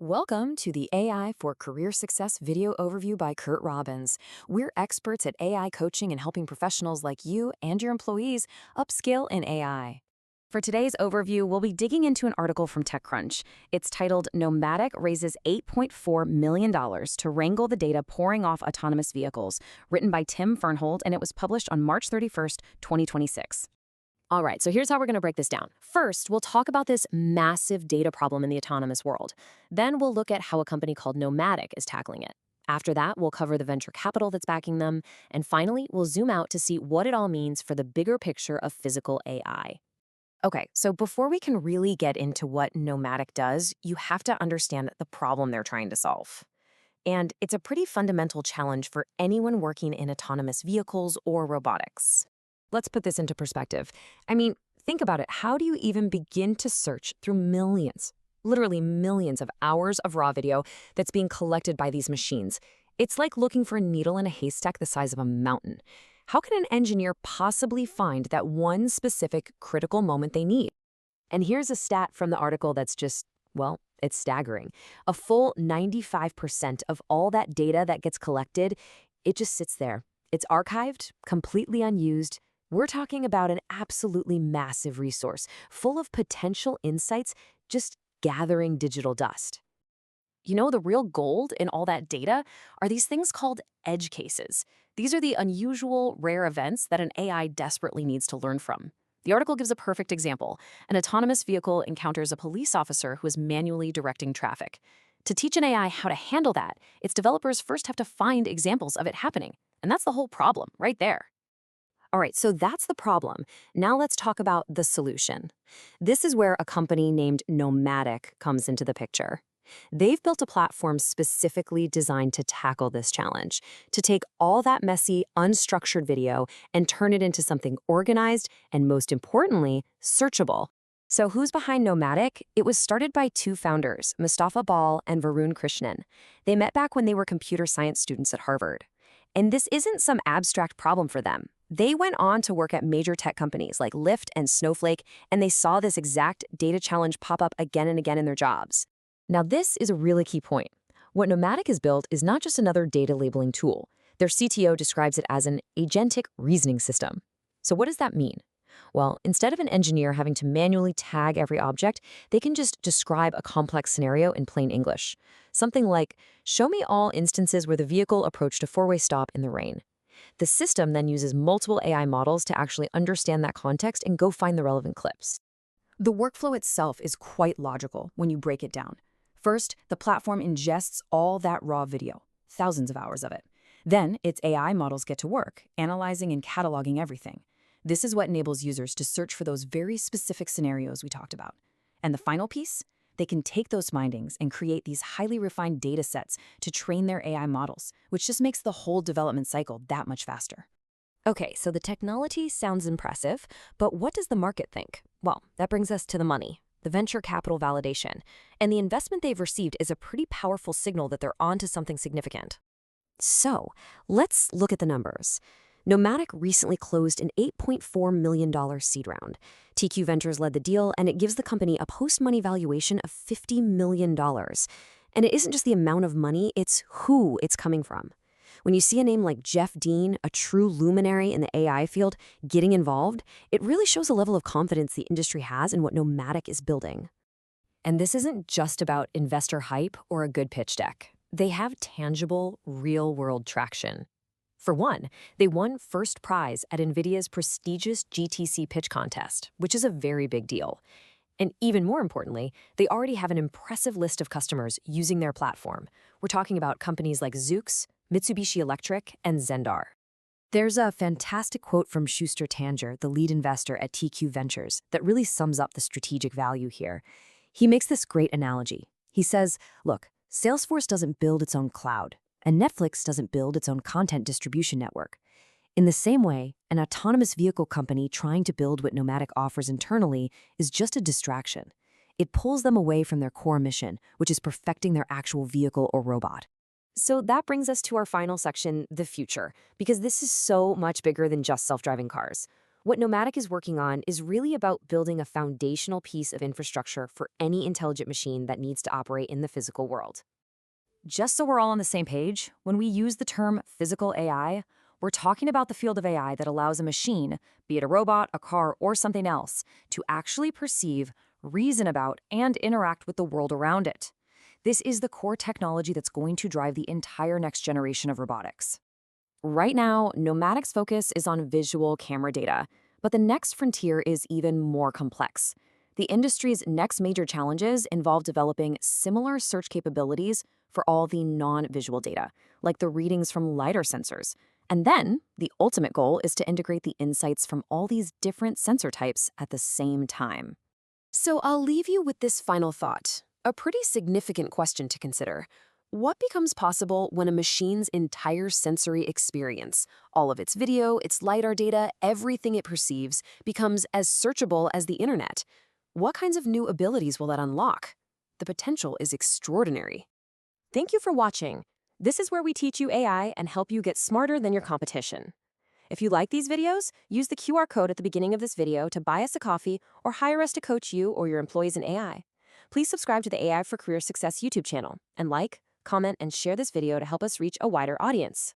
Welcome to the AI for Career Success video overview by Curt Robbins. We're experts at AI coaching and helping professionals like you and your employees upskill in AI. For today's overview, we'll be digging into an article from TechCrunch. It's titled Nomadic Raises $8.4 million to Wrangle the Data Pouring Off Autonomous Vehicles, written by Tim Fernhold, and it was published on March 31st, 2026. All right, so here's how we're going to break this down. First, we'll talk about this massive data problem in the autonomous world. Then we'll look at how a company called Nomadic is tackling it. After that, we'll cover the venture capital that's backing them. And finally, we'll zoom out to see what it all means for the bigger picture of physical AI. Okay, so before we can really get into what Nomadic does, you have to understand the problem they're trying to solve. And it's a pretty fundamental challenge for anyone working in autonomous vehicles or robotics. Let's put this into perspective. I mean, think about it. How do you even begin to search through millions, literally millions of hours of raw video that's being collected by these machines? It's like looking for a needle in a haystack the size of a mountain. How can an engineer possibly find that one specific critical moment they need? And here's a stat from the article that's just, well, it's staggering. A full 95% of all that data that gets collected, it just sits there. It's archived, completely unused. We're talking about an absolutely massive resource, full of potential insights, just gathering digital dust. You know, the real gold in all that data are these things called edge cases. These are the unusual, rare events that an AI desperately needs to learn from. The article gives a perfect example. An autonomous vehicle encounters a police officer who is manually directing traffic. To teach an AI how to handle that, its developers first have to find examples of it happening. And that's the whole problem, right there. All right, so that's the problem. Now let's talk about the solution. This is where a company named Nomadic comes into the picture. They've built a platform specifically designed to tackle this challenge, to take all that messy, unstructured video and turn it into something organized and, most importantly, searchable. So who's behind Nomadic? It was started by two founders, Mustafa Bal and Varun Krishnan. They met back when they were computer science students at Harvard. And this isn't some abstract problem for them. They went on to work at major tech companies like Lyft and Snowflake, and they saw this exact data challenge pop up again and again in their jobs. Now, this is a really key point. What Nomadic has built is not just another data labeling tool. Their CTO describes it as an agentic reasoning system. So what does that mean? Well, instead of an engineer having to manually tag every object, they can just describe a complex scenario in plain English. Something like, show me all instances where the vehicle approached a four-way stop in the rain. The system then uses multiple AI models to actually understand that context and go find the relevant clips. The workflow itself is quite logical when you break it down. First, the platform ingests all that raw video, thousands of hours of it. Then, its AI models get to work, analyzing and cataloging everything. This is what enables users to search for those very specific scenarios we talked about. And the final piece? They can take those findings and create these highly refined data sets to train their AI models, which just makes the whole development cycle that much faster. Okay, so the technology sounds impressive, but what does the market think? Well, that brings us to the money, the venture capital validation. And the investment they've received is a pretty powerful signal that they're onto something significant. So, let's look at the numbers. Nomadic recently closed an $8.4 million seed round. TQ Ventures led the deal, and it gives the company a post-money valuation of $50 million. And it isn't just the amount of money, it's who it's coming from. When you see a name like Jeff Dean, a true luminary in the AI field, getting involved, it really shows a level of confidence the industry has in what Nomadic is building. And this isn't just about investor hype or a good pitch deck. They have tangible, real-world traction. For one, they won first prize at NVIDIA's prestigious GTC pitch contest, which is a very big deal. And even more importantly, they already have an impressive list of customers using their platform. We're talking about companies like Zoox, Mitsubishi Electric, and Zendar. There's a fantastic quote from Schuster Tanger, the lead investor at TQ Ventures, that really sums up the strategic value here. He makes this great analogy. He says, look, Salesforce doesn't build its own cloud, and Netflix doesn't build its own content distribution network. In the same way, an autonomous vehicle company trying to build what Nomadic offers internally is just a distraction. It pulls them away from their core mission, which is perfecting their actual vehicle or robot. So that brings us to our final section, the future, because this is so much bigger than just self-driving cars. What Nomadic is working on is really about building a foundational piece of infrastructure for any intelligent machine that needs to operate in the physical world. Just so we're all on the same page, when we use the term physical AI, we're talking about the field of AI that allows a machine, be it a robot, a car, or something else, to actually perceive, reason about, and interact with the world around it. This is the core technology that's going to drive the entire next generation of robotics. Right now, Nomadic's focus is on visual camera data, but the next frontier is even more complex. The industry's next major challenges involve developing similar search capabilities for all the non-visual data, like the readings from LiDAR sensors. And then, the ultimate goal is to integrate the insights from all these different sensor types at the same time. So I'll leave you with this final thought, a pretty significant question to consider. What becomes possible when a machine's entire sensory experience, all of its video, its LiDAR data, everything it perceives, becomes as searchable as the internet? What kinds of new abilities will that unlock? The potential is extraordinary. Thank you for watching. This is where we teach you AI and help you get smarter than your competition. If you like these videos, use the QR code at the beginning of this video to buy us a coffee or hire us to coach you or your employees in AI. Please subscribe to the AI for Career Success YouTube channel and like, comment, and share this video to help us reach a wider audience.